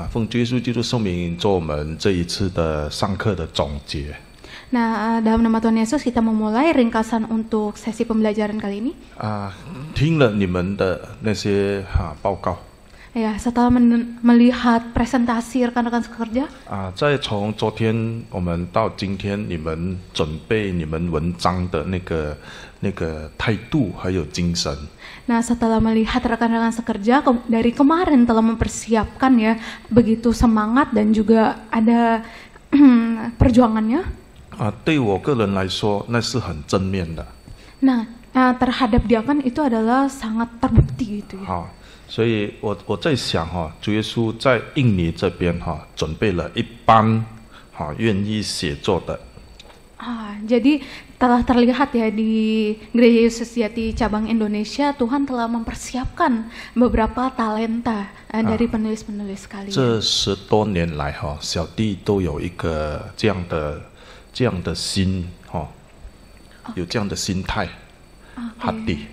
奉主耶稣基督圣名做我们这一次的上课的总结。Nah, dalam nama Tuhan Yesus kita memulai ringkasan untuk sesi pembelajaran kali ini. 听了你们的那些报告。Ya, setelah melihat presentasi rekan-rekan sekerja. 再从昨天我们到今天，你们准备你们文章的那个态度还有精神。Nah, setelah melihat rekan-rekan sekerja dari kemarin telah mempersiapkan ya, begitu semangat dan juga ada perjuangannya. 对我个人来说，那是很正面的。Nah, terhadap dia kan itu adalah sangat terbukti gitu ya. 所以我在想主耶稣在印尼这边准备了一班愿意写作的。Jadi telah terlihat ya di Gereja Yesus Sejati Cabang Indonesia, Tuhan telah mempersiapkan beberapa talenta dari penulis-penulis kalian. 这10多年来小弟都有一个这样的心有这样的心态，hati.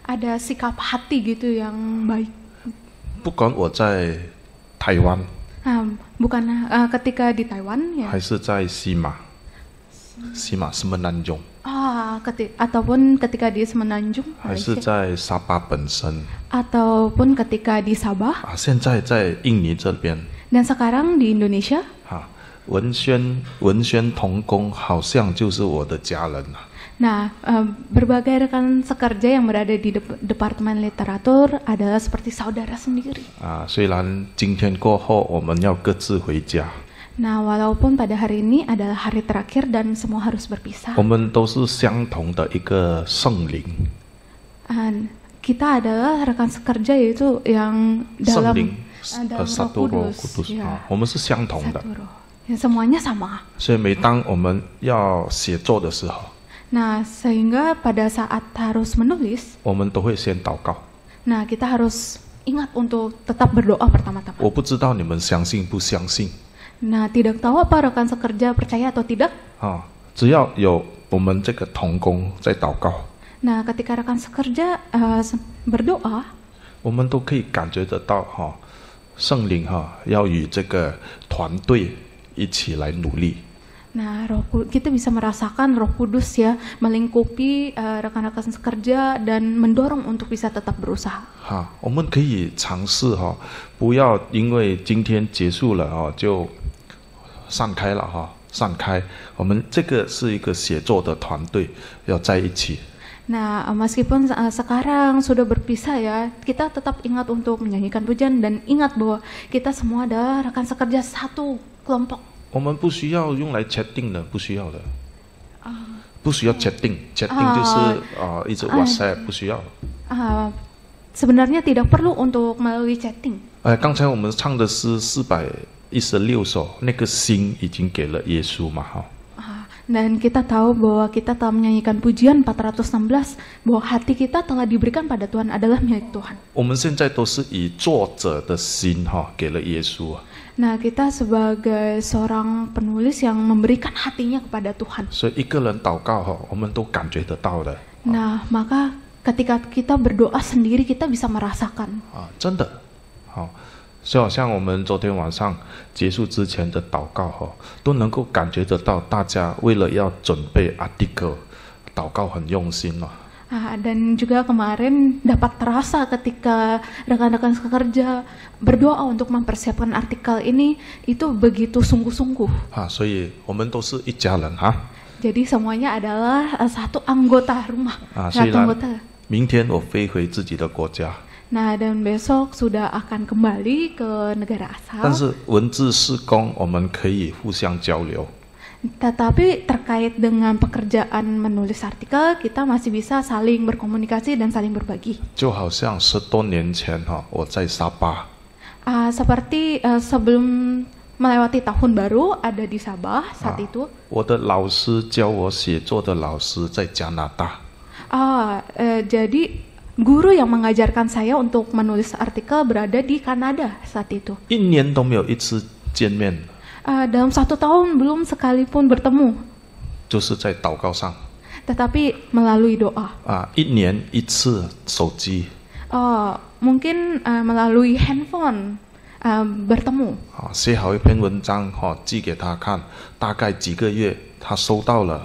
Ada sikap hati gitu yang baik. 不管我在台湾， bukan ketika di Taiwan ya. 还是在西马 Semenanjung. Ataupun ketika di Semenanjung. 还是在沙巴本身。 Ataupun ketika di Sabah. 现在在印尼这边。 Dan sekarang di Indonesia. 文宣同工好像就是我的家人。 Nah, berbagai rekan sekerja yang berada di Departemen Literatur adalah seperti saudara sendiri. 虽然今天过后我们要各自回家。 Nah, walaupun pada hari ini adalah hari terakhir dan semua harus berpisah. 我们都是相同的一个圣灵。 Kita adalah rekan sekerja yaitu yang dalam Satu Roh Kudus. 我们是相同的。 Semuanya sama. 所以每当我们要写作的时候， Nah, sehingga pada saat harus menulis, 我们都会先祷告。 Nah, kita harus ingat untuk tetap berdoa pertama-tama. 我不知道你们相信不相信。 Nah, tidak tahu apa rekan sekerja percaya atau tidak. 只要有我们这个同工在祷告， Nah, ketika rekan sekerja berdoa, 我们都可以感觉得到圣灵要与这个团队一起来努力。 Nah, kita bisa merasakan Roh Kudus ya melingkupi rekan-rekan sekerja dan mendorong untuk bisa tetap berusaha. 我们可以尝试不要因为今天结束了就散开了散开。我们这个是一个写作的团队，要在一起。 Nah, meskipun sekarang sudah berpisah ya, kita tetap ingat untuk menyanyikan pujian dan ingat bahwa kita semua adalah rekan sekerja satu kelompok. 我们不需要用来 chatting 的，不需要的，不需要 chatting 就是一直 WhatsApp 不需要。Sebenarnya tidak perlu untuk melalui chatting. 刚才我们唱的诗416首，那个心已经给了耶稣嘛Dan kita tahu bahwa kita telah menyanyikan pujian 416 bahwa hati kita telah diberikan pada Tuhan adalah milik Tuhan. 我们现在都是以作者的心给了耶稣。 Nah, kita sebagai seorang penulis yang memberikan hatinya kepada Tuhan. 所以一个人祷告我们都感觉得到的。 Nah, maka ketika kita berdoa sendiri kita bisa merasakan. 真的就好像我们昨天晚上结束之前的祷告都能够感觉得到大家为了要准备 article 祷告很用心了。 Dan juga kemarin dapat terasa ketika rekan-rekan sekerja berdoa untuk mempersiapkan artikel ini itu begitu sungguh-sungguh. 所以我们都是一家人Jadi semuanya adalah satu anggota rumah. 虽然明天我飞回自己的国家。 Nah, dan besok sudah akan kembali ke negara asal. 但是文字事工我们可以互相交流。 Tetapi terkait dengan pekerjaan menulis artikel, kita masih bisa saling berkomunikasi dan saling berbagi. 就好像10多年前我在沙巴。 Seperti sebelum melewati tahun baru ada di Sabah saat itu. 我的老师教我写作的老师在加拿大。 Jadi guru yang mengajarkan saya untuk menulis artikel berada di Kanada saat itu. 1年都没有一次见面。 Dalam 1 tahun belum sekalipun bertemu. 就是在祷告上。 Tetapi melalui doa. 1年1次手机。 Mungkin melalui handphone bertemu. 写好一篇文章寄给他看，大概几个月他收到了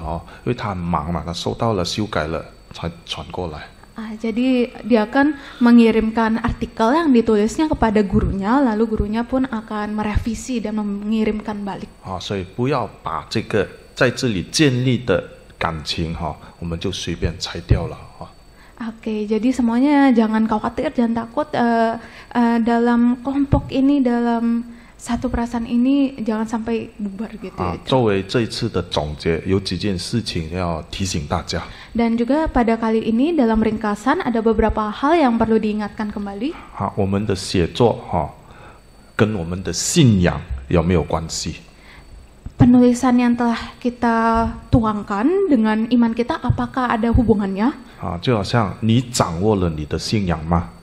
因为他很忙嘛，他收到了修改了才传过来。 Jadi dia akan mengirimkan artikel yang ditulisnya kepada gurunya, lalu gurunya pun akan merevisi dan mengirimkan balik. 所以不要把这个在这里建立的感情我们就随便拆掉了。 Oke, jadi semuanya jangan khawatir, jangan takut dalam kelompok ini, dalam satu perasaan ini jangan sampai bubar gitu ya. 作为这一次的总结，有几件事情要提醒大家。 Dan juga pada kali ini dalam ringkasan ada beberapa hal yang perlu diingatkan kembali. 我们的写作跟我们的信仰有没有关系？ Penulisan yang telah kita tuangkan dengan iman kita, apakah ada hubungannya? 就好像你掌握了你的信仰吗？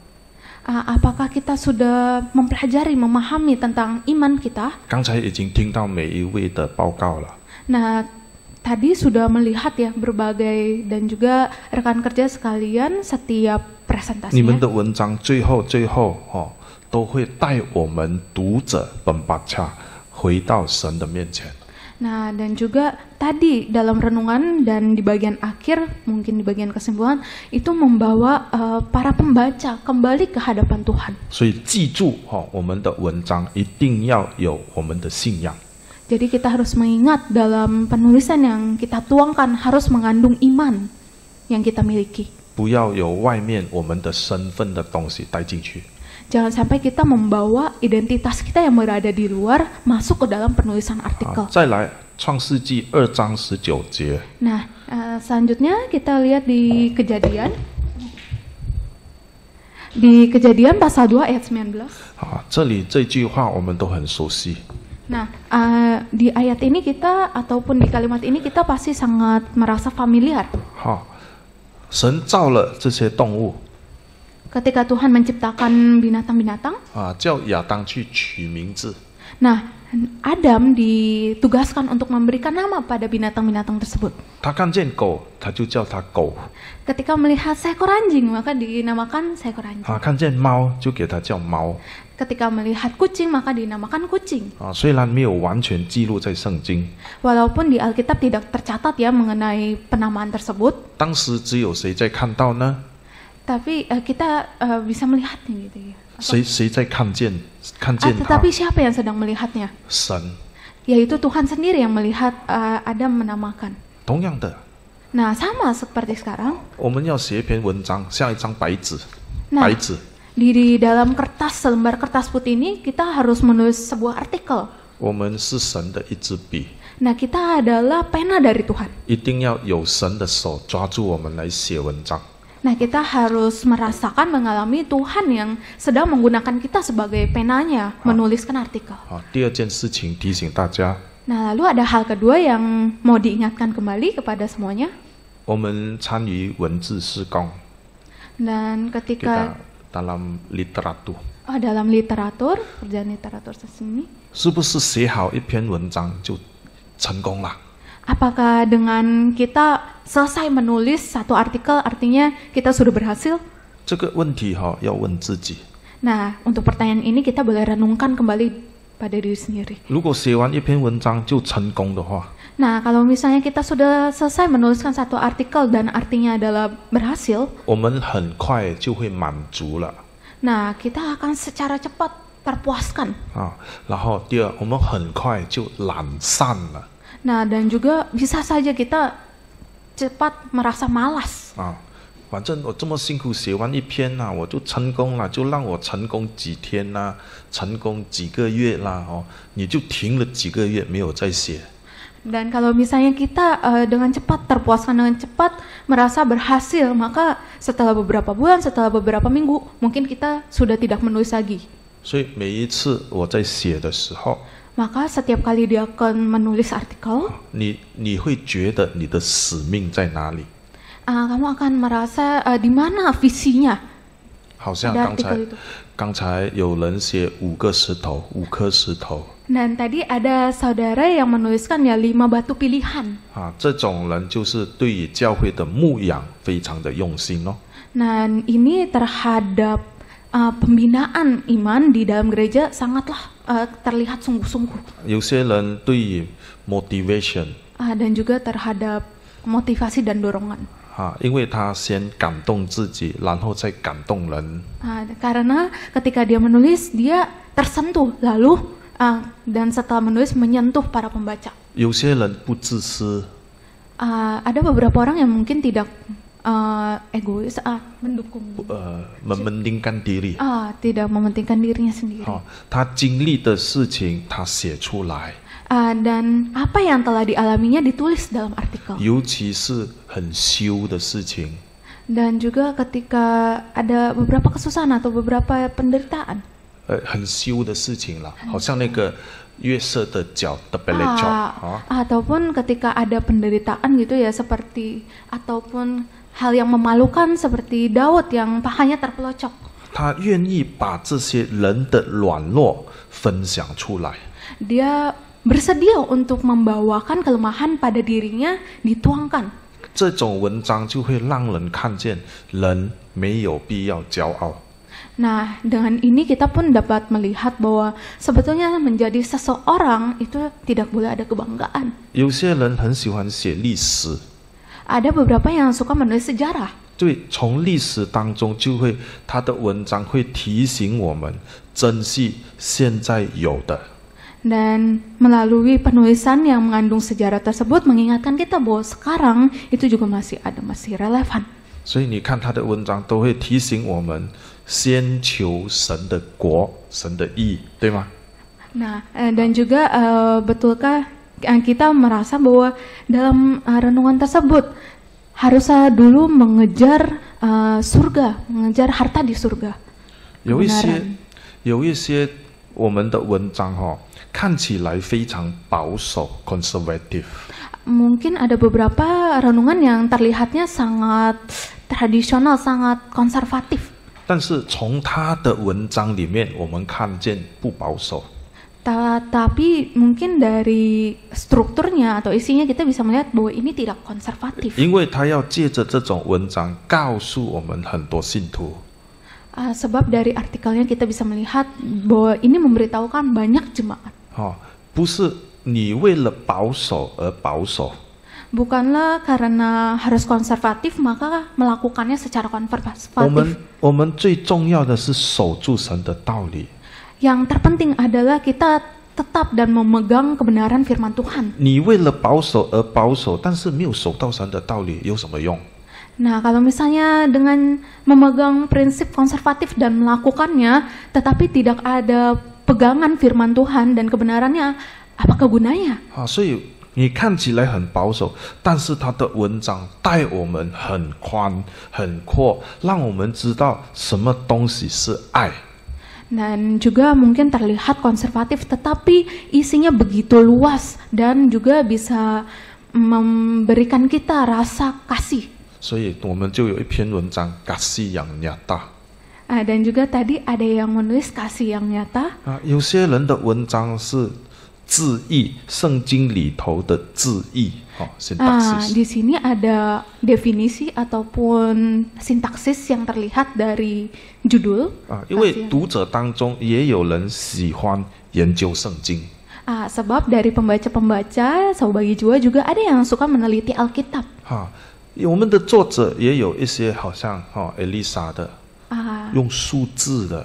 Apakah kita sudah mempelajari, memahami tentang iman kita? 刚才已经听到每一位的报告了。 Nah, tadi sudah melihat ya berbagai dan juga rekan kerja sekalian setiap 你们 presentasinya. 的文章最后都会带我们读者本巴恰回到神的面前。 Nah, dan juga tadi dalam renungan dan di bagian akhir, mungkin di bagian kesimpulan, itu membawa para pembaca kembali ke hadapan Tuhan. 所以记住我们的文章一定要有我们的信仰。 Jadi kita harus mengingat dalam penulisan yang kita tuangkan harus mengandung iman yang kita miliki. 不要有外面我们的身份的东西带进去。 Jangan sampai kita membawa identitas kita yang berada di luar masuk ke dalam penulisan artikel. 再来，创世纪2章19节。 Nah, selanjutnya kita lihat di Kejadian. Di Kejadian pasal 2 ayat 19. 这里这句话我们都很熟悉。 Nah, di ayat ini kita ataupun di kalimat ini kita pasti sangat merasa familiar. 神造了这些动物 Ketika Tuhan menciptakan binatang-binatang, 叫亚当去取名字。 nah Adam ditugaskan untuk memberikan nama pada binatang-binatang tersebut. 他看见狗，他就叫它狗； Ketika melihat seekor anjing, maka dinamakan seekor anjing. 看见猫就给它叫猫。 Ketika melihat kucing, maka dinamakan kucing. 虽然没有完全记录在圣经， Walaupun di Alkitab tidak tercatat ya mengenai penamaan tersebut, 当时只有谁在看到呢？ tapi kita bisa melihatnya gitu ya. 谁在看见它？ Tetapi siapa yang sedang melihatnya? 神。 Yaitu Tuhan sendiri yang melihat Adam menamakan. 同样的， Nah, sama seperti sekarang. 我们要写一篇文章，像一张白纸， Nah, 白纸。 di dalam kertas, selembar kertas putih ini kita harus menulis sebuah artikel. 我们是神的一支笔， Nah, kita adalah pena dari Tuhan. 一定要有神的手抓住我们来写文章。 Nah, kita harus merasakan, mengalami Tuhan yang sedang menggunakan kita sebagai penanya menuliskan artikel. 第二件事情提醒大家， Nah, lalu ada hal kedua yang mau diingatkan kembali kepada semuanya. 我们参与文字施工， Dan kita ketika dalam literatur， dalam literatur, kerjaan literatur seni, 是不是写好一篇文章就成功了？ apakah dengan kita selesai menulis satu artikel artinya kita sudah berhasil? 这个问题要问自己。 Nah, untuk pertanyaan ini kita boleh renungkan kembali pada diri sendiri. 如果写完一篇文章就成功的话， Nah, kalau misalnya kita sudah selesai menuliskan satu artikel dan artinya adalah berhasil, 我们很快就会满足了。 nah kita akan secara cepat terpuaskan. 然后第二，我们很快就懒散了。 Nah, dan juga bisa saja kita cepat merasa malas. 反正我这么辛苦写完一篇我就成功了，就让我成功几天成功几个月啦你就停了几个月没有再写。 Dan kalau misalnya kita dengan cepat terpuaskan, dengan cepat merasa berhasil, maka setelah beberapa bulan, setelah beberapa minggu, mungkin kita sudah tidak menulis lagi. 所以每一次我在写的时候， Maka setiap kali dia akan menulis artikel, 你会觉得你的使命在哪里？ kamu akan merasa di mana visinya 好像 dari artikel itu. 刚才有人写5个石头，5颗石头。 Dan tadi ada saudara yang menuliskan ya 5 batu pilihan. 这种人就是对于教会的牧养非常的用心哦。 Nah, ini terhadap pembinaan iman di dalam gereja sangatlah terlihat sungguh-sungguh. 有些人对于 motivation Dan juga terhadap motivasi dan dorongan. 因为他先感动自己，然后再感动人。 Karena ketika dia menulis, dia tersentuh, lalu dan setelah menulis menyentuh para pembaca. 有些人不自私， Ada beberapa orang yang mungkin tidak egois, mendukung, mementingkan diri。 tidak mementingkan dirinya sendiri. 他经历的事情，他写出来， Dan apa yang telah dialaminya ditulis dalam artikel. 尤其是很羞的事情， Dan juga ketika ada beberapa kesusahan atau beberapa penderitaan. 很羞的事情啦，好像那个约瑟的脚的 belecok， Ataupun ketika ada penderitaan gitu ya, seperti ataupun hal yang memalukan seperti Daud yang pahanya terpelocok. 他愿意把这些人的软弱分享出来。 Dia bersedia untuk membawakan kelemahan pada dirinya dituangkan. 这种文章就会让人看见人没有必要骄傲。 Nah, dengan ini kita pun dapat melihat bahwa sebetulnya menjadi seseorang itu tidak boleh ada kebanggaan. 有些人很喜欢写历史， Ada beberapa yang suka menulis sejarah. 对，从历史当中就会他的文章会提醒我们珍惜现在有的。 Dan melalui penulisan yang mengandung sejarah tersebut mengingatkan kita bahwa sekarang itu juga masih ada, masih relevan. 所以你看他的文章都会提醒我们先求神的国、神的义，对吗？ Nah, dan juga betulkah kita merasa bahwa dalam renungan tersebut harus dulu mengejar surga, mengejar harta di surga. 有一些我们的文章看起来非常保守 conservative。 Mungkin ada beberapa renungan yang terlihatnya sangat tradisional, sangat konservatif. 但是从他的文章里面，我们看见不保守。 Tapi mungkin dari strukturnya atau isinya kita bisa melihat bahwa ini tidak konservatif. 因为他要借着这种文章告诉我们很多信徒。 Sebab dari artikelnya kita bisa melihat bahwa ini memberitahukan banyak jemaat. 不是你为了保守而保守。 Bukanlah karena harus konservatif maka melakukannya secara konservatif. 我们最重要的是守住神的道理。 Yang terpenting adalah kita tetap dan memegang kebenaran firman Tuhan. 你为了保守而保守，但是没有守到神的道理，有什么用？ Nah, kalau misalnya dengan memegang prinsip konservatif dan melakukannya, tetapi tidak ada pegangan firman Tuhan dan kebenarannya, apakah gunanya? 所以你看起来很保守，但是他的文章带我们很宽很阔，让我们知道什么东西是爱。 Dan juga mungkin terlihat konservatif, tetapi isinya begitu luas dan juga bisa memberikan kita rasa kasih. 所以我们就有一篇文章 kasih yang nyata。 Dan juga tadi ada yang menulis kasih yang nyata. 有些人的文章是字义，圣经里头的字义。Di sini ada definisi ataupun sintaksis yang terlihat dari judul. 因为读者当中也有人喜欢研究圣经。 Sebab dari pembaca-pembaca, Saubagi Jua juga ada yang suka meneliti Alkitab. 我们的作者也有一些好像Elisa 的，用数字的。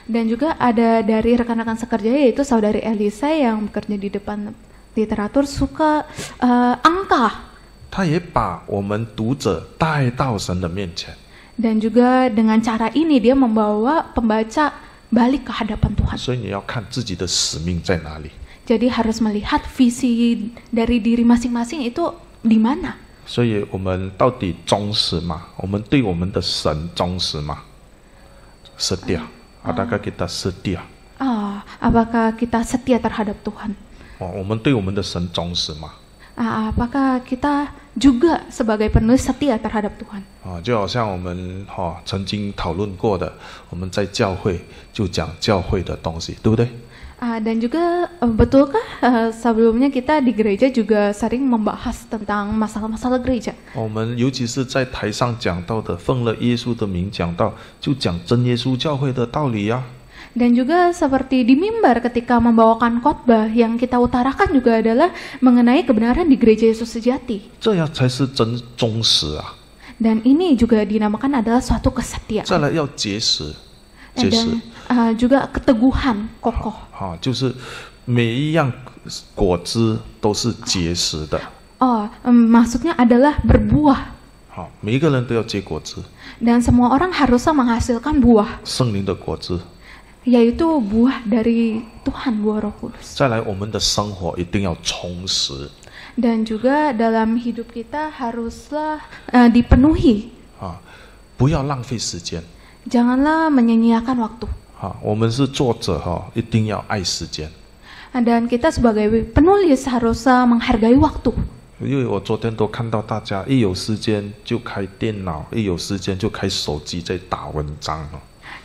Dan juga ada dari rekan-rekan sekerja yaitu saudari Elisa yang bekerja di depan literatur suka angka. 他也把我们读者带到神的面前。 Dan juga dengan cara ini dia membawa pembaca balik ke hadapan Tuhan. 所以你要看自己的使命在哪里。 Jadi harus melihat visi dari diri masing-masing itu di mana. 所以我们到底忠实吗？我们对我们的神忠实吗？setia. Adakah kita setia? Apakah kita setia terhadap Tuhan? 我们对我们的神忠实吗？ Apakah kita juga sebagai penulis setia terhadap Tuhan? 就好像我们曾经讨论过的，我们在教会就讲教会的东西，对不对？ Dan juga betulkah sebelumnya kita di gereja juga sering membahas tentang masalah-masalah gereja? 我们尤其是在台上讲到的，奉了耶稣的名讲道，就讲真耶稣教会的道理呀。 Dan juga seperti di mimbar ketika membawakan khotbah, yang kita utarakan juga adalah mengenai kebenaran di gereja Yesus sejati. 这样才是真忠实啊！ Dan ini juga dinamakan adalah suatu kesetiaan. 再来要结实，结实 Dan juga keteguhan, kokoh. 就是每一样果子都是结实的。 Maksudnya adalah berbuah. 好，每一个人都要结果子， Dan semua orang harusnya menghasilkan buah, 圣灵的果子。 yaitu buah dari Tuhan, buah Roh Kudus. 再来，我们的生活一定要充实 Dan juga dalam hidup kita haruslah dipenuhi. 不要浪费时间。 Janganlah menyia-nyiakan waktu. 我们是作者一定要爱时间。 Dan kita sebagai penulis harusnya menghargai waktu. 因为我昨天都看到大家一有时间就开电脑，一有时间就开手机在打文章。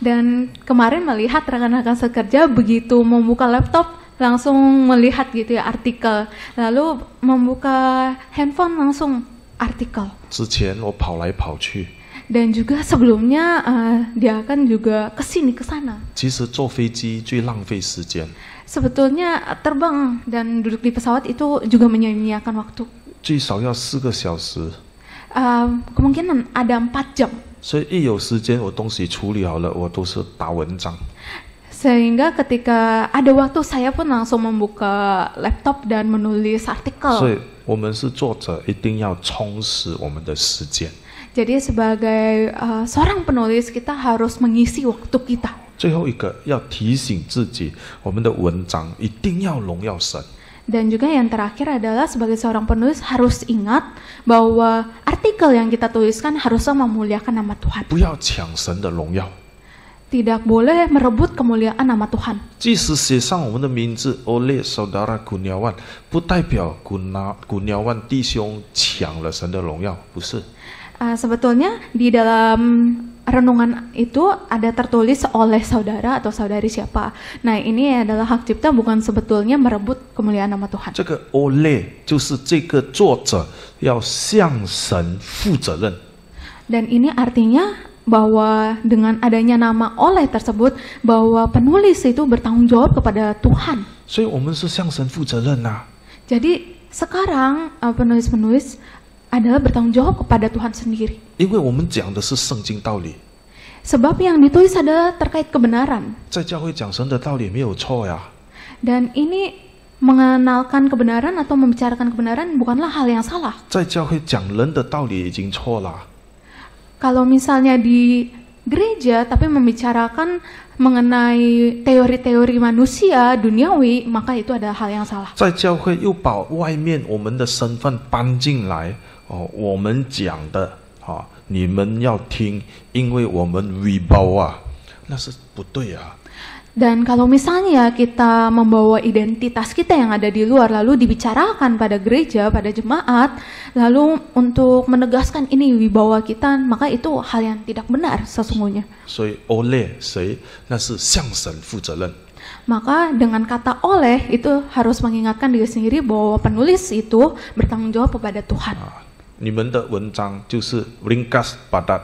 Dan kemarin melihat rekan-rekan sekerja begitu membuka laptop langsung melihat gitu ya artikel, lalu membuka handphone langsung artikel. 之前我跑来跑去， Dan juga sebelumnya dia akan juga kesini kesana. 其实坐飞机最浪费时间， Sebetulnya terbang dan duduk di pesawat itu juga menyia-nyiakan waktu. 最少要4个小时。 Kemungkinan ada 4 jam. 所以一有时间，我东西处理好了，我都是打文章。 Sehingga ketika ada waktu saya pun langsung membuka laptop dan menulis 所 artikel. 以我们是作者，一定要充实我们的时间。 Jadi sebagai seorang penulis kita harus mengisi waktu kita. 最后一个要提醒自己，我们的文章一定要荣耀神。 Dan juga yang terakhir adalah sebagai seorang penulis harus ingat bahwa artikel yang kita tuliskan harusnya memuliakan nama Tuhan. 不要抢神的荣耀。 Tidak boleh merebut kemuliaan nama Tuhan. 即使写上我们的名字 oleh saudara Kurniawan， 不代表Kurniawan弟兄抢了神的荣耀，不是。 Sebetulnya di dalam renungan itu ada tertulis oleh saudara atau saudari siapa. Nah, ini adalah hak cipta, bukan sebetulnya merebut kemuliaan nama Tuhan. 这个 oleh 就是这个作者要向神负责任。 Dan ini artinya bahwa dengan adanya nama oleh tersebut, bahwa penulis itu bertanggung jawab kepada Tuhan. 所以我们是向神负责任呐。 Jadi sekarang penulis-penulis adalah bertanggung jawab kepada Tuhan sendiri. 因为我们讲的是圣经道理， Sebab yang ditulis adalah terkait kebenaran. 在教会讲神的道理没有错呀。 Dan ini mengenalkan kebenaran atau membicarakan kebenaran bukanlah hal yang salah. 在教会讲人的道理已经错了。 Kalau misalnya di gereja tapi membicarakan mengenai teori-teori manusia duniawi, maka itu adalah hal yang salah. 在教会又把外面我们的身份搬进来，我们讲的你们要听，因为我们 wibawa， 那是不对啊。 Dan kalau misalnya kita membawa identitas kita yang ada di luar lalu dibicarakan pada gereja, pada jemaat, lalu untuk menegaskan ini wibawa kita, maka itu hal yang tidak benar sesungguhnya. 所以 oleh 谁，那是向神负责任。 Maka dengan kata oleh itu harus mengingatkan diri sendiri bahwa penulis itu bertanggung jawab kepada Tuhan. 你们的文章就是 ringkas padat。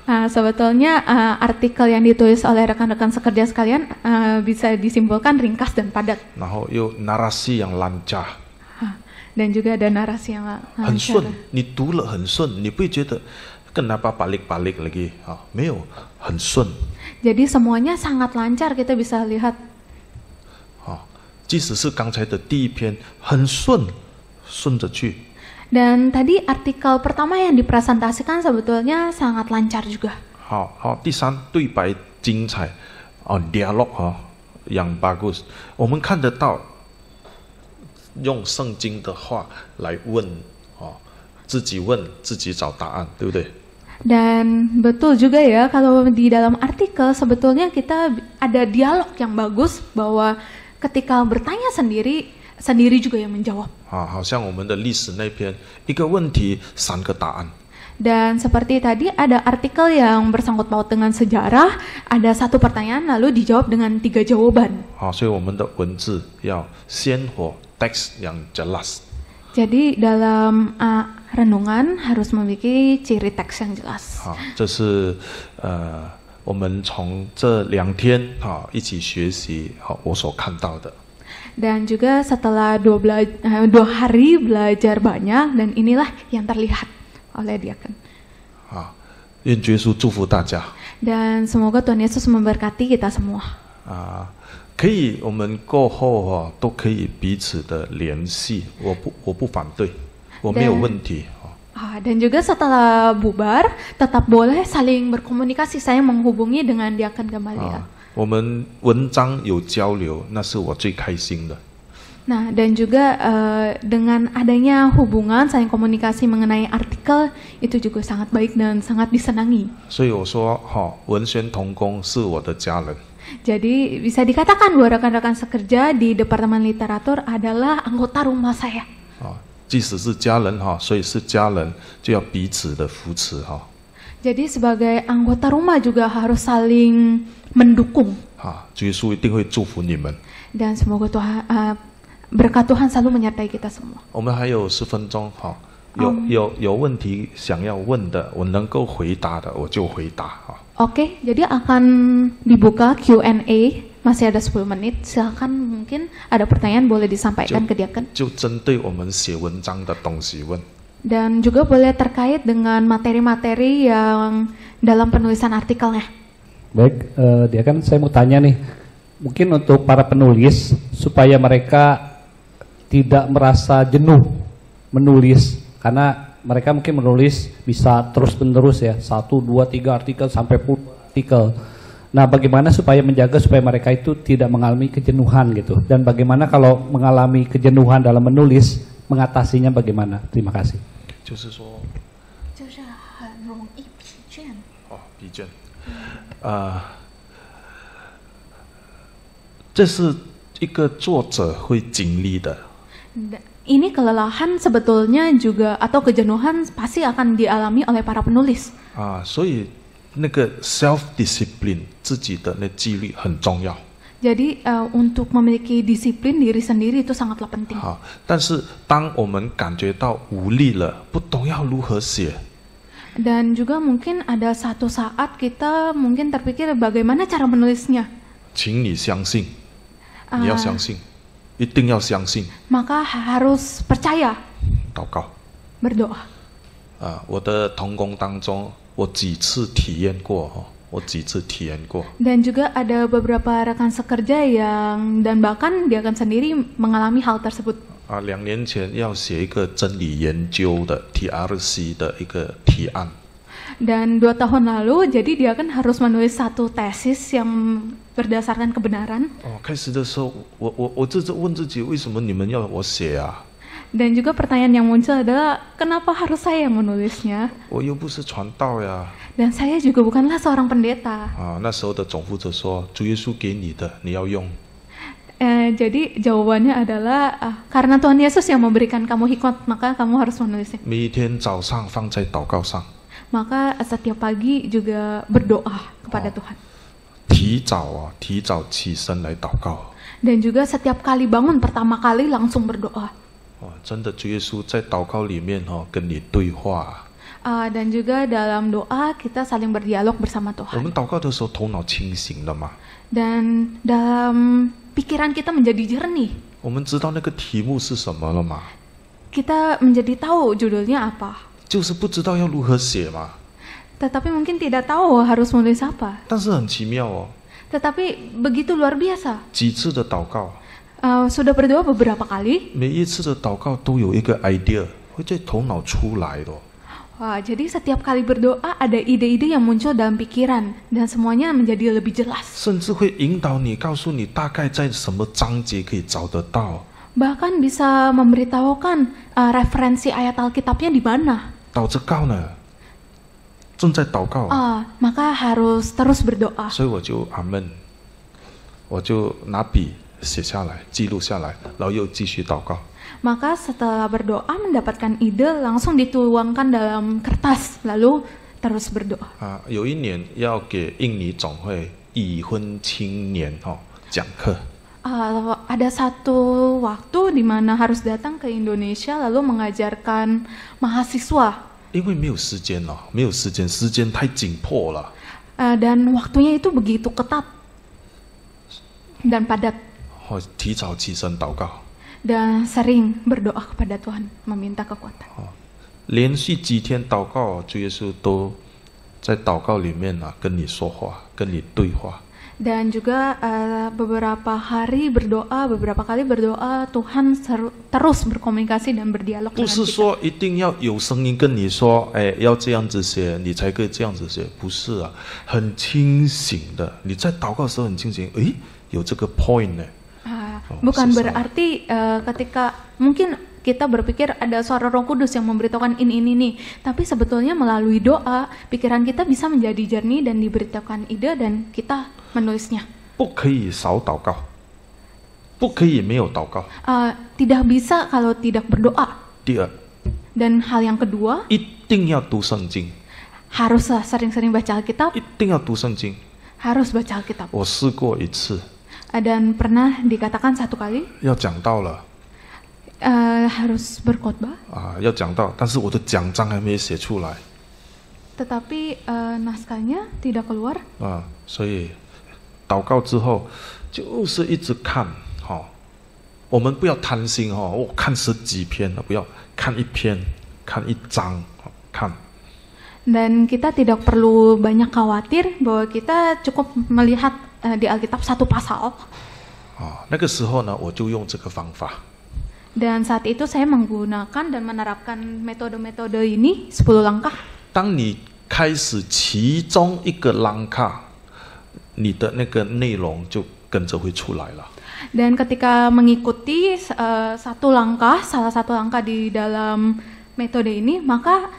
Sebetulnya artikel yang ditulis oleh rekan-rekan sekerja sekalian bisa disimpulkan ringkas dan padat. 然后又 narasi yang lancar， Dan juga ada narasi yang 很顺 lancar.，你读了很顺，你不会觉得 kenapa balik-balik lagi 没有，很顺。 Jadi semuanya sangat lancar, kita bisa lihat. 即使是刚才的第一篇，很顺，顺着去。 Dan tadi artikel pertama yang dipresentasikan sebetulnya sangat lancar juga. 好，第三对白精彩，dialog yang bagus， 我们看得到，用圣经的话来问，自己问自己找答案，对不对？ Dan betul juga ya kalau di dalam artikel sebetulnya kita ada dialog yang bagus bahwa ketika bertanya sendiri juga yang menjawab. 好像我们的历史那篇，一个问题3个答案。Dan seperti tadi ada artikel yang bersangkut paut dengan sejarah, ada satu pertanyaan lalu dijawab dengan 3 jawaban. 好，所以我们的文字要鲜活 teks yang jelas。 Jadi dalam renungan harus memiliki ciri teks yang jelas. 好，这是我们从这2天一起学习我所看到的。 Dan juga setelah 2 hari belajar banyak dan inilah yang terlihat oleh diaken. 啊，愿耶稣祝福大家。 Dan semoga Tuhan Yesus memberkati kita semua. 啊，可以，我们过后都可以彼此的联系，我不反对，我没有问题。 Dan juga setelah bubar, tetap boleh saling berkomunikasi. Saya menghubungi dengan diaken Gamaliel. 我们文章有交流，那是我最开心的。 Nah, dan juga dengan adanya hubungan, saling komunikasi mengenai artikel, itu juga sangat baik dan sangat disenangi. 所以我说，文宣同工是我的家人。 Jadi bisa dikatakan bahwa rekan-rekan sekerja di Departemen Literatur adalah anggota rumah saya. 即使是家人所以是家人就要彼此的扶持 Jadi sebagai anggota rumah juga harus saling mendukung. 主耶稣一定会祝福你们。 Dan semoga Tuhan berkat Tuhan selalu menyertai kita semua. 我们还有10分钟有问题想要问的，我能够回答的我就回答 Oke, jadi akan dibuka Q&A. Masih ada 10 menit. Silakan, mungkin ada pertanyaan boleh disampaikan ke diaken. 就针对我们写文章的东西问。 Dan juga boleh terkait dengan materi-materi yang dalam penulisan artikelnya. Baik, diaken, saya mau tanya nih. Mungkin untuk para penulis supaya mereka tidak merasa jenuh menulis, karena mereka mungkin menulis bisa terus-menerus ya, 1, 2, 3 artikel sampai puluhan artikel. Nah, bagaimana supaya menjaga supaya mereka itu tidak mengalami kejenuhan gitu? Dan bagaimana kalau mengalami kejenuhan dalam menulis, mengatasinya bagaimana? Terima kasih. 就是说，就是很容易疲倦。疲倦。这是一个作者会经历的。 Ini kelelahan sebetulnya juga atau kejenuhan pasti akan dialami oleh para penulis. 所以那个 self discipline 自己的那纪律很重要。 Jadi untuk memiliki disiplin diri sendiri itu sangatlah penting. 但是当我们感觉到无力了，不懂要如何写， Dan juga mungkin ada satu saat kita mungkin terpikir bagaimana cara menulisnya. 请你相信，你要相信，一定要相信。 Maka harus percaya. 祷告。 Berdoa. 我的同工当中，我几次体验过。 Dan juga ada beberapa rekan sekerja yang dan bahkan dia akan sendiri mengalami hal tersebut. 2年前要写一个真理研究的 TRC 的一个提案。 Dan 2 tahun lalu, jadi dia kan harus menulis satu tesis yang berdasarkan kebenaran. 开始的时候，我自己问自己，为什么你们要我写啊？ Dan juga pertanyaan yang muncul adalah kenapa harus saya yang menulisnya? 我又不是传道呀。 Dan saya juga bukanlah seorang pendeta. 那时候的总负责说，主耶稣给你的，你要用。 Jadi jawabannya adalah karena Tuhan Yesus yang memberikan kamu hikmat, maka kamu harus menulisnya. 每一天早上放在祷告上。 Maka setiap pagi juga berdoa kepada Tuhan. 提早起身来祷告。 Dan juga setiap kali bangun pertama kali langsung berdoa. 真的，主耶稣在祷告里面跟你对话。 Dan juga dalam doa kita saling berdialog bersama 我 Tuhan. 们祷告的时候头脑清醒了吗？ Dan dalam pikiran kita menjadi jernih. 我们知道那个题目是什么了吗？ Kita menjadi tahu judulnya apa. 就是不知道要如何写嘛。 Tetapi mungkin tidak tahu harus menulis apa. 但是很奇妙哦， Tetapi begitu luar biasa. 几次的祷告， Sudah berdoa beberapa kali. 每一次的祷告都有一个 idea 会在头脑出来的。 Wah, jadi setiap kali berdoa ada ide-ide yang muncul dalam pikiran dan semuanya menjadi lebih jelas. 甚至会引导你，告诉你大概在什么章节可以找得到。 Bahkan bisa memberitahukan referensi ayat Alkitabnya di mana. 祷着告呢，正在祷告。 Maka harus terus berdoa. 所以我就阿门，我就拿笔写下来，记录下来，然后又继续祷告。 Maka setelah berdoa mendapatkan ide langsung dituangkan dalam kertas lalu terus berdoa. 啊，有一年要给印尼总会已婚青年讲课， Ada satu waktu di mana harus datang ke Indonesia lalu mengajarkan mahasiswa. 因为没有时间了，没有时间，时间太紧迫了。 Dan waktunya itu begitu ketat dan padat. 提早起身祷告， Dan sering berdoa kepada Tuhan meminta kekuatan. 连续几天祷告，主耶稣都在祷告里面跟你说话，跟你对话。 Dan juga beberapa hari berdoa, beberapa kali berdoa, Tuhan terus berkomunikasi dan berdialog 不 dengan 是 kita. 说一定要有声音跟你说，哎，要这样子写，你才可以这样子写，不是啊，很清醒的。你在祷告的时候很清醒，诶，有这个 point 呢。 Bukan berarti ketika mungkin kita berpikir ada suara Roh Kudus yang memberitahukan ini nih, tapi sebetulnya melalui doa pikiran kita bisa menjadi jernih dan diberitahukan ide dan kita menulisnya. 不可以少祷告，不可以没有祷告。 Tidak bisa kalau tidak berdoa. 第二， Dan hal yang kedua, 一定要读圣经， harus sering-sering baca Alkitab, 一定要读圣经。 harus baca Alkitab. 我试过一次， Dan pernah dikatakan satu kali 要讲到了 harus berkhotbah, 要讲到，但是我的讲章还没写出来 tetapi naskahnya tidak keluar. 所以祷告之后就是一直看，我们不要贪心我看10几篇了，不要看一篇，看一章，看。 Dan kita tidak perlu banyak khawatir bahwa kita cukup melihat di Alkitab satu pasal. 那个时候呢，我就用这个方法。 Dan saat itu saya menggunakan dan menerapkan metode-metode ini 10 langkah. 当你开始其中一个langkah，你的那个内容就跟着会出来了。 Dan ketika mengikuti satu langkah, salah satu langkah di dalam metode ini, maka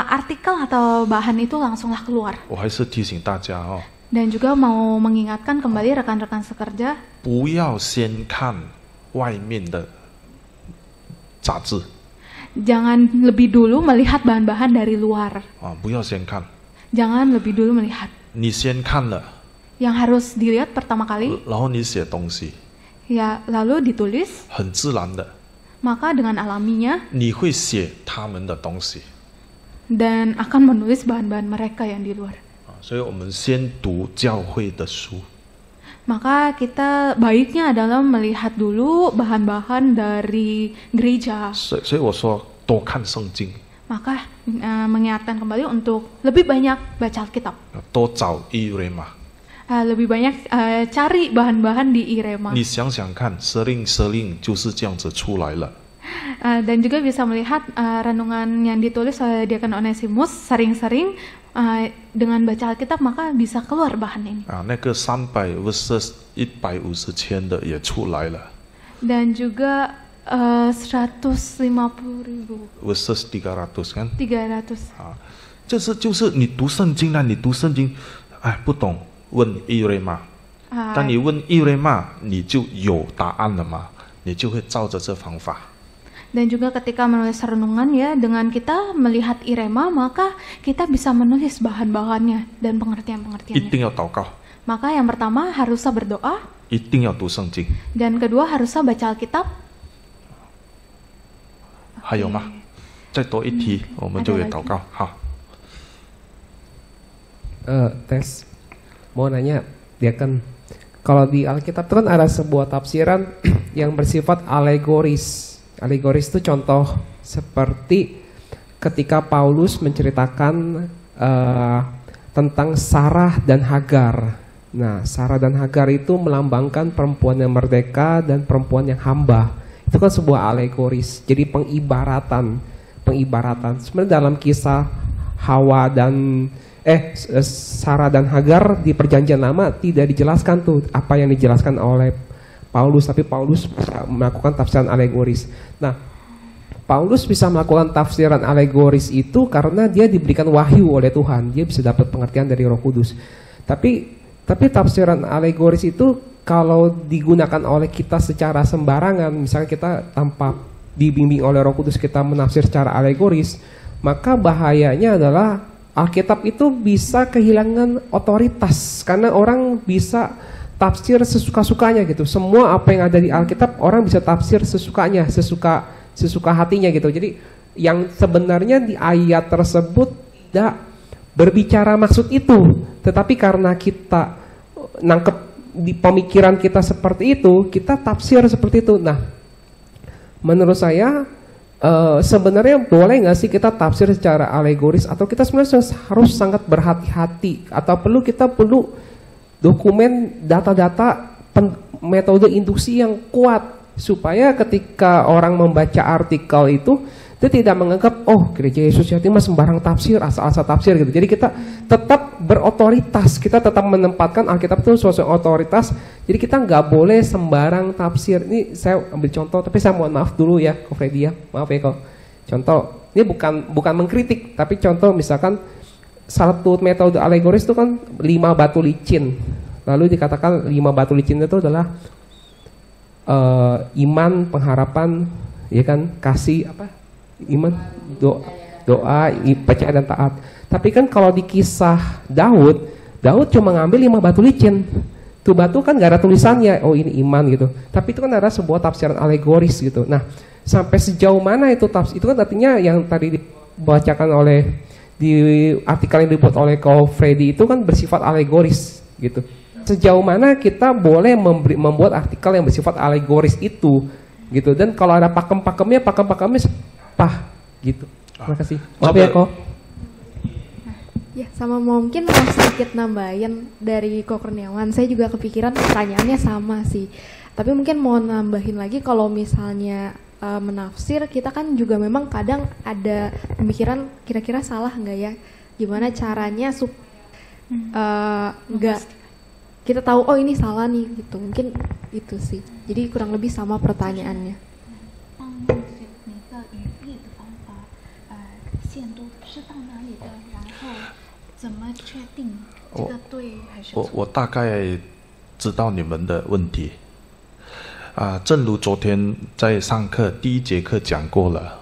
artikel atau bahan itu langsunglah keluar. 我还是提醒大家Dan juga mau mengingatkan kembali rekan-rekan sekerja, 不要先看外面的杂志 jangan lebih dulu melihat bahan-bahan dari luar. 不要先看， Jangan lebih dulu melihat. 你先看了， Yang harus dilihat pertama kali, 然后你写东西， ya lalu ditulis, 很自然的， maka dengan alaminya 你会写他们的东西。 dan akan menulis bahan-bahan mereka yang di luar. 所以我们先读教会的书。 Maka kita baiknya adalah melihat dulu bahan-bahan dari gereja. 所以我说多看圣经， Maka mengingatkan kembali untuk lebih banyak baca Alkitab. 多找Irema。 Lebih banyak cari bahan-bahan di Irema. 你想想看，sering 就是这样子出来了。 Dan juga bisa melihat renungan yang ditulis oleh Diakon Onesimus sering-sering dengan baca Alkitab maka bisa keluar bahan ini. 那个300 versus 150千的也出来了。 Dan juga 150.000 versus 300kan？ 300. 就是你读圣经你读圣经，不懂问Irema。当你问Irema，你就有答案了嘛，你就会照着这方法。 Dan juga ketika menulis renungan ya, dengan kita melihat Irema, maka kita bisa menulis bahan-bahannya dan pengertian-pengertiannya. 一定要祷告， Maka yang pertama harusnya berdoa, 一定要读圣经。 dan kedua harusnya baca Alkitab. 还有吗？再多一题，我们就会祷告。好。 Tes, mau nanya, dia kan kalau di Alkitab itu kan ada sebuah tafsiran yang bersifat alegoris. Alegoris itu contoh seperti ketika Paulus menceritakan tentang Sarah dan Hagar. Nah, Sarah dan Hagar itu melambangkan perempuan yang merdeka dan perempuan yang hamba. Itu kan sebuah alegoris. Jadi pengibaratan. Sebenarnya dalam kisah Hawa dan Sarah dan Hagar di Perjanjian Lama tidak dijelaskan tuh apa yang dijelaskan oleh Paulus, tapi Paulus melakukan tafsiran alegoris. Nah, Paulus bisa melakukan tafsiran alegoris itu karena dia diberikan wahyu oleh Tuhan, dia bisa dapat pengertian dari Roh Kudus. Tapi tafsiran alegoris itu kalau digunakan oleh kita secara sembarangan, misalnya kita tanpa dibimbing oleh Roh Kudus kita menafsir secara alegoris, maka bahayanya adalah Alkitab itu bisa kehilangan otoritas karena orang bisa tafsir sesuka-sukanya gitu. Semua apa yang ada di Alkitab orang bisa tafsir sesukanya, sesuka hatinya gitu. Jadi yang sebenarnya di ayat tersebut tidak berbicara maksud itu, tetapi karena kita nangkep di pemikiran kita seperti itu, kita tafsir seperti itu. Nah, menurut saya sebenarnya boleh nggak sih kita tafsir secara alegoris, atau kita sebenarnya harus sangat berhati-hati, atau kita perlu dokumen data-data metode induksi yang kuat supaya ketika orang membaca artikel itu dia tidak menganggap oh gereja Yesus Yatima sembarang tafsir, asal-asal tafsir gitu. Jadi kita tetap berotoritas, kita tetap menempatkan Alkitab itu sesuatu otoritas. Jadi kita nggak boleh sembarang tafsir. Ini saya ambil contoh, tapi saya mohon maaf dulu ya, Ko Freddy ya, maaf ya kok. Contoh, ini bukan mengkritik, tapi contoh misalkan satu metode alegoris itu kan 5 batu licin. Lalu dikatakan 5 batu licin itu adalah iman, pengharapan, ya kan, kasih apa? Iman, doa, percaya dan taat. Tapi kan kalau di kisah Daud cuma ngambil 5 batu licin. Tuh batu kan gak ada tulisannya, oh ini iman gitu. Tapi itu kan ada sebuah tafsiran alegoris gitu. Nah, sampai sejauh mana itu tafsir? Itu kan artinya yang tadi dibacakan oleh di artikel yang dibuat oleh Ko Freddy itu kan bersifat alegoris gitu. Sejauh mana kita boleh membuat artikel yang bersifat alegoris itu gitu. Dan kalau ada pakemnya apa gitu. Terima kasih. Maaf ya Ko. Ya, sama mungkin mau sedikit nambahin dari Ko Kurniawan. Saya juga kepikiran pertanyaannya sama sih. Tapi mungkin mau nambahin lagi kalau misalnya menafsir, kita kan juga memang kadang ada pemikiran kira-kira salah nggak ya? Gimana caranya nggak kita tahu oh ini salah nih gitu. Mungkin itu sih. Jadi kurang lebih sama pertanyaannya.我大概知道你们的问题正如昨天在上课第一节课讲过了。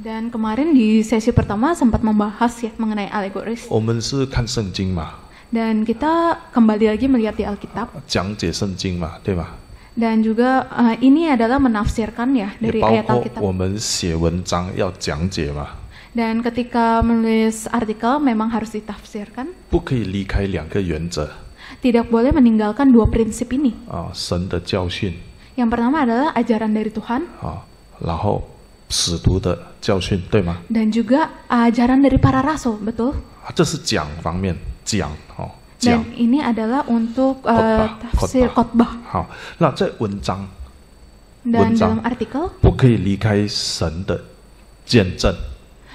Dan kemarin di sesi pertama sempat membahas ya mengenai alegoris. 我们是看圣经嘛。Dan kita kembali lagi melihat di Alkitab. 讲解圣经嘛，对吧？ Dan juga ini adalah menafsirkan ya dari ayat Alkitab. 我们写文章要讲解嘛。 Dan ketika menulis artikel memang harus ditafsirkan. 不可以离开2个原则。 Tidak boleh meninggalkan 2 prinsip ini. 神的教训。 Yang pertama adalah ajaran dari Tuhan. 然后使徒的教训，对吗？ Dan juga ajaran dari para rasul, betul? 这是讲方面讲。 Dan ini adalah untuk tafsir khotbah. 好，那在文章 Dan dalam artikel 不可以离开神的见证。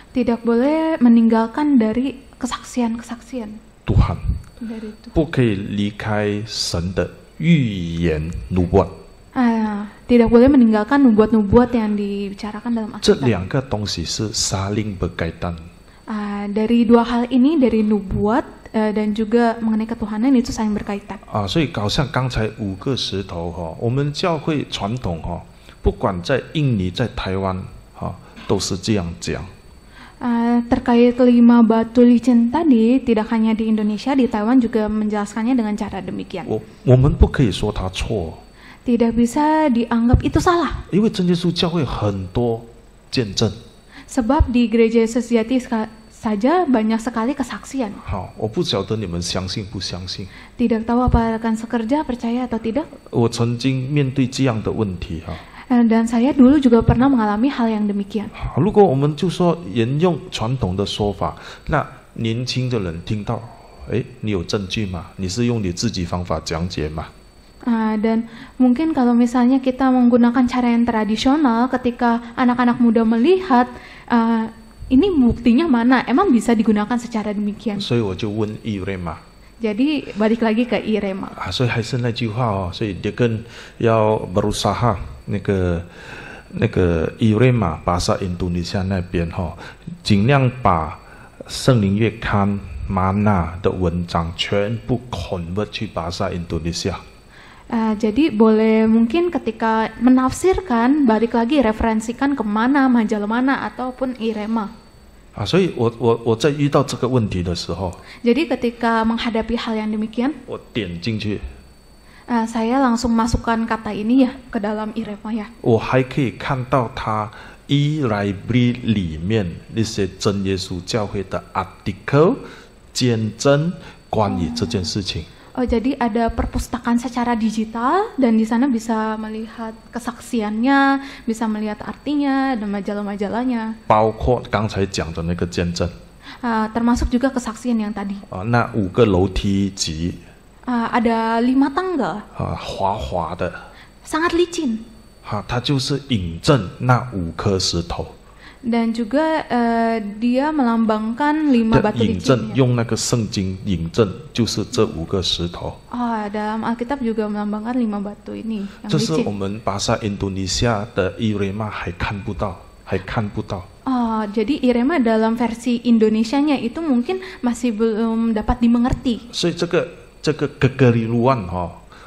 Tidak boleh meninggalkan dari kesaksian-kesaksian. Tuhan. Dari Tuhan. 不可以离开神的预言nubuat. Tidak boleh meninggalkan nubuat-nubuat yang dibicarakan dalam Alkitab. 这2个东西是saling berkaitan. Dari 2 hal ini, dari nubuat dan juga mengenai ketuhanan itu saling berkaitan. 所以好像刚才5个石头我们教会传统不管在印尼在台湾都是这样讲。 terkait 5 batu licin tadi, tidak hanya di Indonesia, di Taiwan juga menjelaskannya dengan cara demikian. 我们不可以说它错。 Tidak bisa dianggap itu salah. 因为真耶稣教会很多见证。 Sebab di gereja Yesus Sejati saja banyak sekali kesaksian. 好，我不晓得你们相信不相信。 Tidak tahu apa akan sekerja, percaya atau tidak. 我曾经面对这样的问题Dan saya dulu juga pernah mengalami hal yang demikian. 如果我们就说沿用传统的说法，那年轻的人听到，你有证据吗？你是用你自己方法讲解吗？ Dan mungkin kalau misalnya kita menggunakan cara yang tradisional, ketika anak-anak muda melihat, ini buktinya mana? Emang bisa digunakan secara demikian? 所以我就问伊瑞玛。 Jadi balik lagi ke Irema. 所以还是那句话所以dia kan要 berusaha 那个伊瑞玛巴萨印度尼西亚那边尽量把圣灵月刊玛纳的文章全部 convert 去巴萨印度尼西亚。Jadi boleh mungkin ketika menafsirkan balik lagi referensikan kemana, majalah mana ataupun irema. 所以我在遇到这个问题的时候， Jadi ketika menghadapi hal yang demikian, 我点进去， saya langsung masukkan kata ini ya ke dalam irema ya. 我还可以看到它 e-library 里面那些真耶稣教会的 article 见证关于这件事情。 Oh, jadi ada perpustakaan secara digital dan di sana bisa melihat kesaksiannya, bisa melihat artinya dan majalah-majalahnya. 包括刚才讲的那个见证， Termasuk juga kesaksian yang tadi. 那5个楼梯级， Ada 5 tangga, 滑滑的， sangat licin. 它就是引证那5颗石头。 Dan juga dia melambangkan 5 batu 引证 licin. 用那个圣经引证，就是这5个石头。 Dalam Alkitab juga melambangkan 5 batu ini yang 这是我 licin. 们巴萨印度尼西亚的伊雷玛还看不到，还看不到。 Jadi irema dalam versi Indonesianya itu mungkin masih belum dapat dimengerti. 所以这个格格里路案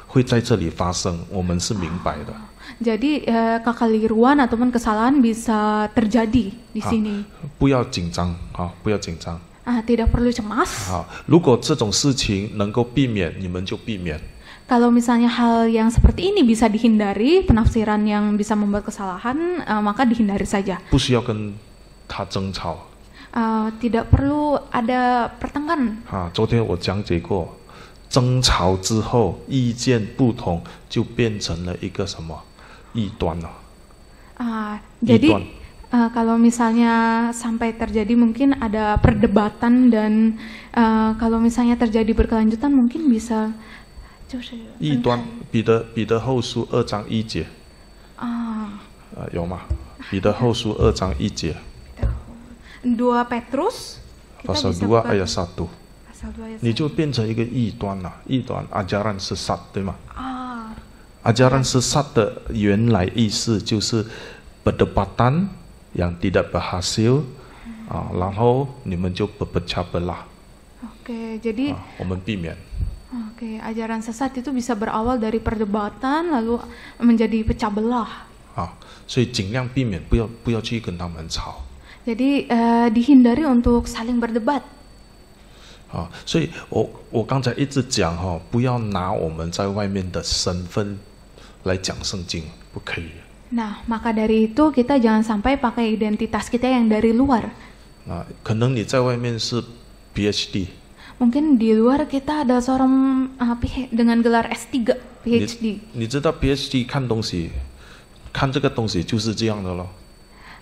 会在这里发生，我们是明白的。 Jadi kekeliruan ataupun kesalahan bisa terjadi di sini. 不要紧张不要紧张。 Tidak perlu cemas. 如果这种事情能够避免，你们就避免。 Kalau misalnya hal yang seperti ini bisa dihindari, penafsiran yang bisa membuat kesalahan, maka dihindari saja. 不需要跟他争吵。 Tidak perlu ada pertengkaran. 昨天我讲解过，争吵之后意见不同，就变成了一个什么异端了。 Jadi kalau misalnya sampai terjadi mungkin ada perdebatan dan kalau misalnya terjadi berkelanjutan mungkin bisa 异端，彼得后书2章1节。有吗？彼得后书2章1节。 2 Petrus pasal 2 ayat 1， pasal 2 ayat 1. 你就变成一个异端了。异端 ajaran sesat， 对吗？ajaran sesat 的原来意思就是 perdebatan yang tidak berhasil， 然后你们就berpecah belah。 Oke, jadi 我们避免。 ajaran sesat itu bisa berawal dari perdebatan lalu menjadi pecah belah. 所以尽量避免，不要去跟他们吵。 Jadi dihindari untuk saling berdebat. 所以我刚才一直讲不要拿我们在外面的身份来讲圣经，不可以。 Nah, maka dari itu kita jangan sampai pakai identitas kita yang dari luar. 可能你在外面是 PhD， Mungkin di luar kita ada seorang dengan gelar S3 PhD. 你知道 PhD 看东西，看这个东西就是这样的咯。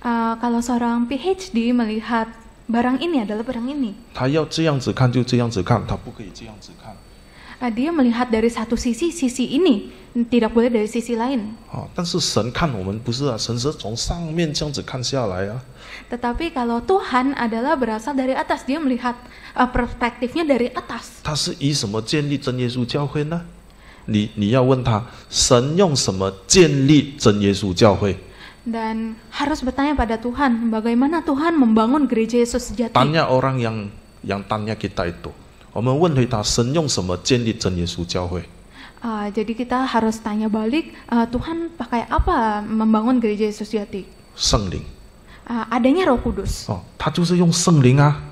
Kalau seorang PhD melihat barang ini adalah barang ini. 他要这样子看就这样子看，他不可以这样子看。 Dia melihat dari satu sisi ini, tidak boleh dari sisi lain. 但是神看我们不是神是从上面这样子看下来啊。 Tetapi kalau Tuhan adalah berasal dari atas, dia melihat perspektifnya dari atas. 他是以什么建立真耶稣教会呢？你要问他，神用什么建立真耶稣教会？ Dan harus bertanya pada Tuhan, bagaimana Tuhan membangun gereja Yesus sejati. Tanya orang yang tanya kita itu, 我们问回他，神用什么建立真耶稣教会？ Jadi kita harus tanya balik, Tuhan pakai apa membangun gereja Yesus sejati? 圣灵。 Adanya Roh Kudus. 他就是用圣灵啊。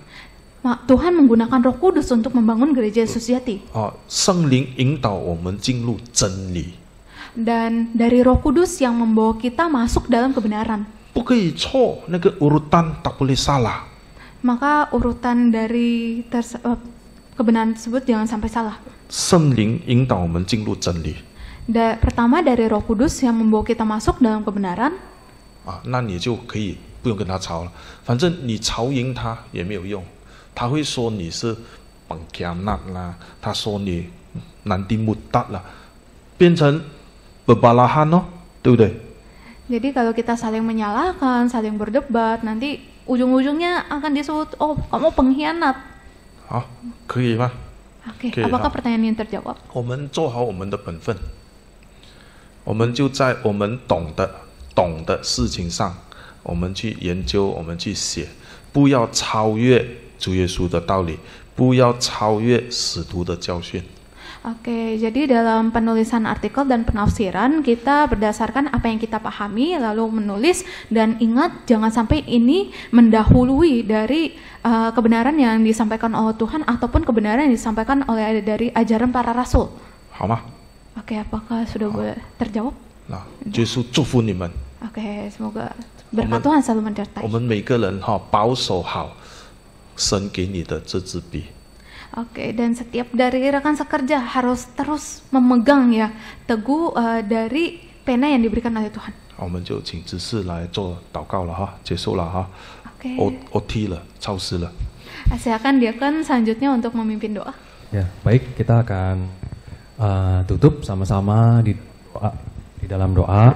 Tuhan menggunakan Roh Kudus untuk membangun gereja Yesus sejati. 圣灵引导我们进入真理。 Dan dari Roh Kudus yang membawa kita masuk dalam kebenaran. 不可以错，那个 urutan tak boleh salah. Maka urutan dari kebenaran tersebut jangan sampai salah. 圣灵引导我们进入真理。 Pertama dari Roh Kudus yang membawa kita masuk dalam kebenaran. 那你就可以不用跟他吵了，反正你吵赢他也没有用，他会说你是绑架难啦，他说你南丁穆达啦，变成berbalahan咯，对不对？ Jadi kalau kita saling menyalahkan, saling berdebat, nanti ujung-ujungnya akan disebut, oh kamu pengkhianat. 好，可以吗？ Oke, Oke, apakah 好。 pertanyaan ini terjawab? 我们做好我们的本分，我们就在我们懂的事情上，我们去研究，我们去写，不要超越主耶稣的道理，不要超越使徒的教训。Oke, jadi dalam penulisan artikel dan penafsiran kita berdasarkan apa yang kita pahami lalu menulis, dan ingat jangan sampai ini mendahului dari kebenaran yang disampaikan oleh Tuhan ataupun kebenaran yang disampaikan oleh dari ajaran para rasul. 好吗？ Oke, apakah sudah boleh terjawab? 那耶稣祝福你们， Oke, semoga berkat Tuhan selalu menyertai. 我们每个人保守好神给你的这支笔。 Oke, dan setiap dari rekan sekerja harus terus memegang ya teguh dari pena yang diberikan oleh Tuhan. 我们就请执事来做祷告了哈，结束了哈。 Oke. OT 了，超时了。 Silakan diakan selanjutnya untuk memimpin doa. Ya, baik, kita akan tutup sama-sama di dalam doa.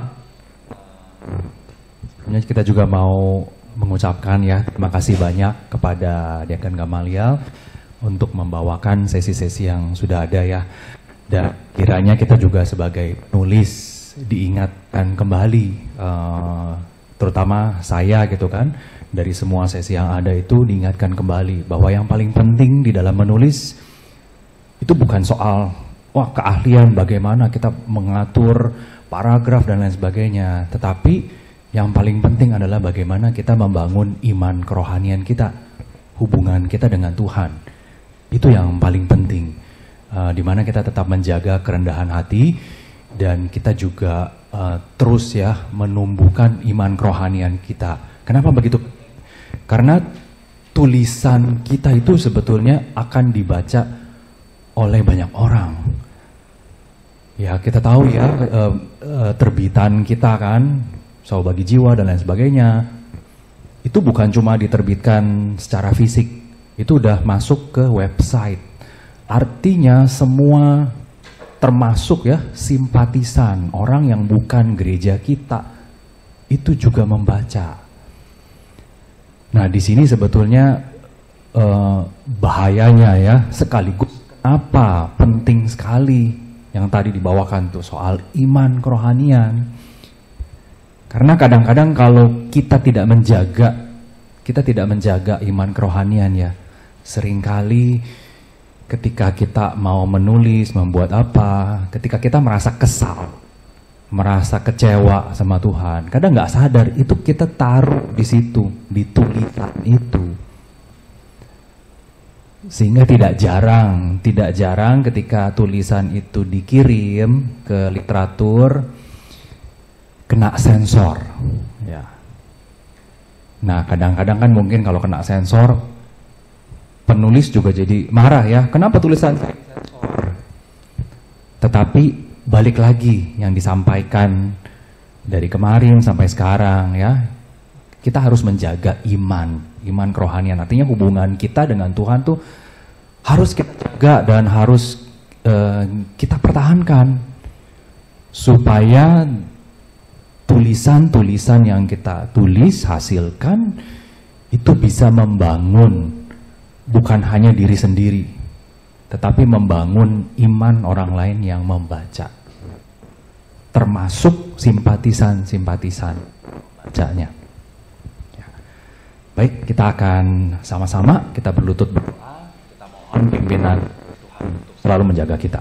Sebenarnya kita juga mau mengucapkan ya terima kasih banyak kepada Diakan Gamaliel untuk membawakan sesi-sesi yang sudah ada ya. Dan kiranya kita juga sebagai penulis diingatkan kembali, terutama saya gitu kan, dari semua sesi yang ada itu diingatkan kembali bahwa yang paling penting di dalam menulis itu bukan soal keahlian bagaimana kita mengatur paragraf dan lain sebagainya, tetapi yang paling penting adalah bagaimana kita membangun iman kerohanian kita, hubungan kita dengan Tuhan. Itu yang paling penting, di mana kita tetap menjaga kerendahan hati dan kita juga terus ya menumbuhkan iman kerohanian kita. Kenapa begitu? Karena tulisan kita itu sebetulnya akan dibaca oleh banyak orang. Ya kita tahu ya terbitan kita kan, Sahabat Bagi Jiwa dan lain sebagainya, itu bukan cuma diterbitkan secara fisik. Itu udah masuk ke website. Artinya semua termasuk ya simpatisan, orang yang bukan gereja kita itu juga membaca. Nah, di sini sebetulnya bahayanya ya, sekaligus kenapa penting sekali yang tadi dibawakan tuh soal iman kerohanian. Karena kadang-kadang kalau kita tidak menjaga iman kerohanian ya, seringkali ketika kita mau menulis, membuat apa, ketika kita merasa kesal, merasa kecewa sama Tuhan, kadang nggak sadar itu kita taruh di situ, di tulisan itu. Sehingga tidak jarang ketika tulisan itu dikirim ke literatur, kena sensor. Ya. Nah, kadang-kadang kan mungkin kalau kena sensor, penulis juga jadi marah ya, kenapa tulisan saya disensor? Tetapi balik lagi yang disampaikan dari kemarin sampai sekarang ya, kita harus menjaga iman kerohanian. Artinya hubungan kita dengan Tuhan tuh harus kita jaga dan harus kita pertahankan supaya tulisan-tulisan yang kita tulis, hasilkan itu bisa membangun bukan hanya diri sendiri, tetapi membangun iman orang lain yang membaca, termasuk simpatisan-simpatisan bacanya. Ya. Baik, kita akan sama-sama kita berlutut berdoa, kita mohon pimpinan Tuhan untuk selalu menjaga kita.